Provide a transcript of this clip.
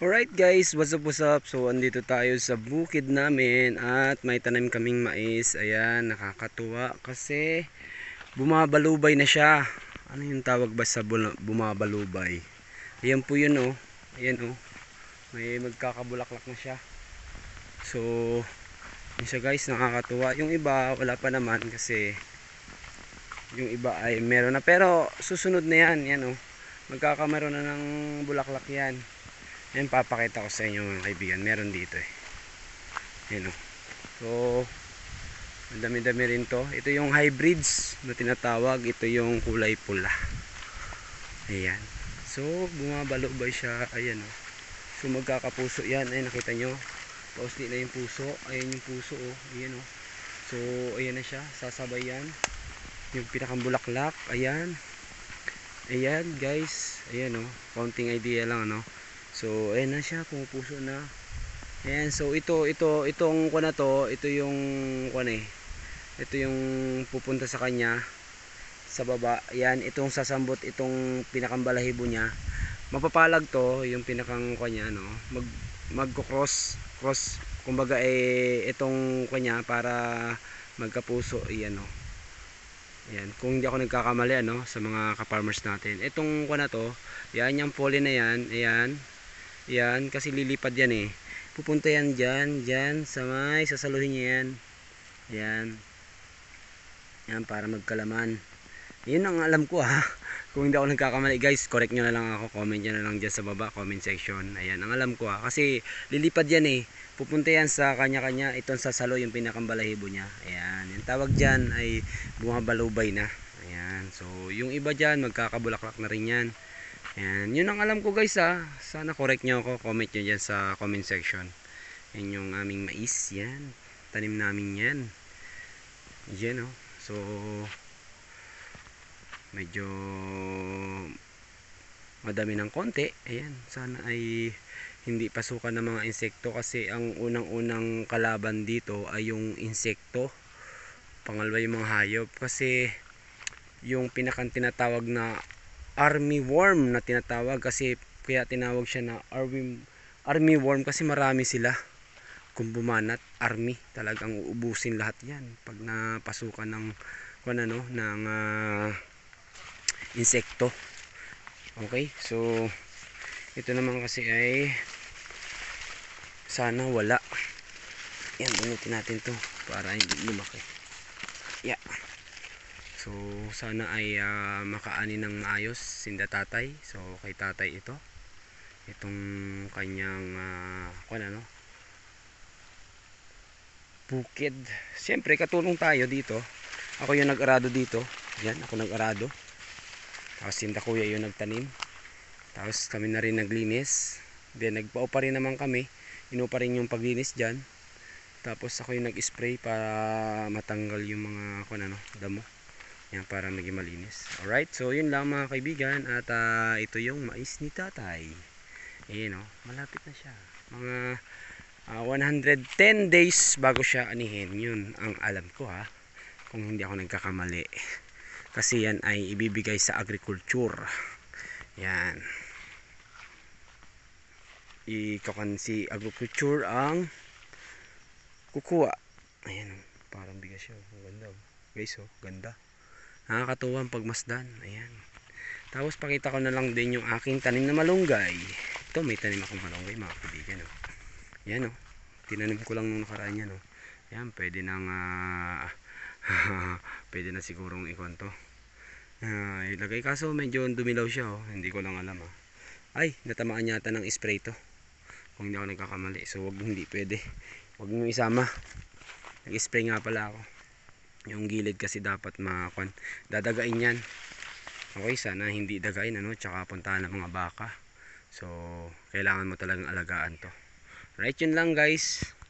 Alright guys, what's up? So andito tayo sa bukid namin at may tanim kaming mais. Ayan, nakakatuwa kasi bumabalubay na siya. Ano yung tawag ba sa bumabalubay? Ayan po yun oh. Ayan oh. May magkakabulaklak na siya. So, yun siya guys, nakakatuwa. Yung iba wala pa naman kasi yung iba ay meron na. Pero susunod na yan. Yan oh. Magkakameron na ng bulaklak yan. Yan, papakita ko sa inyo mga kaibigan. Meron dito eh. Yan o. So, ang dami-dami rin to. Ito yung hybrids na tinatawag. Ito yung kulay pula. Ayan. So, bumabalubay siya. Ayan o. So, magkakapuso yan. Ayan, nakita nyo. Pausli na yung puso. Ayan yung puso o. Ayan o. So, ayan na siya. Sasabay yan. Yung pinakambulaklak. Ayan. Ayan guys. Ayan o. Counting idea lang ano. So, ayan na siya, pumupuso na. Ayan, so itong kuha na to, ito yung kuha eh. Ito yung pupunta sa kanya sa baba. Ayan, itong sasambot, itong pinakambalahibo niya. Mapapalag to, yung pinakang kuha niya, no. Magko-cross, kumbaga itong kuha niya para magkapuso, ayan no. Ayan, kung hindi ako nagkakamali ano, sa mga ka-farmers natin. Itong kuha na to, yan yung pollen na yan, ayan. Yan, kasi lilipad yan eh. Pupunta yan dyan, sa may sasaluhin niya yan. Yan. Yan, para magkalaman. Yun ang alam ko ha. Kung hindi ako nagkakamali guys, correct nyo na lang ako. Comment nyo na lang dyan sa baba, comment section. Ayan, ang alam ko ha. Kasi lilipad yan eh. Pupunta yan sa kanya-kanya. Itong sasalo, yung pinakambalahibo niya. Ayan, yung tawag dyan ay bumabalubay na. Ayan, so yung iba dyan, magkakabulaklak na rin yan. Ayan, yun ang alam ko guys ha. Sana correct nyo ako. Comment nyo dyan sa comment section. Yan yung aming mais. Yan. Tanim namin yan. Yan o. So, medyo madami ng konti. Ayan. Sana ay hindi pasukan ng mga insekto. Kasi ang unang-unang kalaban dito ay yung insekto. Pangalawa yung mga hayop. Kasi yung pinakang tinatawag na army worm na tinatawag, kasi kaya tinawag siya na army worm kasi marami sila. Kung bumanat, army talagang uubusin lahat yan pag napasukan ng insekto. Okay, so ito naman kasi ay sana wala. Yan, bunutin natin to para hindi lumaki. Yeah. So sana ay makaani ng maayos sinda tatay. So kay tatay ito. Itong kanyang bukid. Siyempre katulong tayo dito. Ako yung nag-arado dito. Yan, ako nag-arado. Tapos sinda kuya yung nagtanim. Tapos kami na rin naglinis. Then nagpa-upa rin naman kami. Inupa rin yung paglinis dyan. Tapos ako yung nag-spray para matanggal yung mga damo. Yan, para maging malinis. Alright, so yun lang mga kaibigan. At ito yung mais ni tatay. Ayan o, malapit na siya. Mga 110 days bago siya anihin. Yun ang alam ko ha. Kung hindi ako nagkakamali. Kasi yan ay ibibigay sa agriculture. Yan. Si agriculture ang kukuha. Ayan o, parang bigas siya. Ganda o. Guys o, ganda. Nakakatuwa ang pagmasdan. Ayan. Tapos pakita ko na lang din yung aking tanim na malunggay. Ito, may tanim akong malunggay mga kaibigan. Oh. Ayan o. Oh. Tinanim ko lang nung nakaraan yan. Oh. Ayan, pwede nang pwede na sigurong ikon to. Ilagay kaso medyo dumilaw siya. Oh. Hindi ko lang alam. Ay, natamaan yata ng spray to. Kung hindi ako nagkakamali. So hindi pwede. Huwag nyo isama. Nag-spray nga pala ako. Yung gilid kasi dapat dadagain yan. Okay, sana hindi dagain tsaka puntahan ng mga baka. So kailangan mo talagang alagaan to. Right, yun lang guys.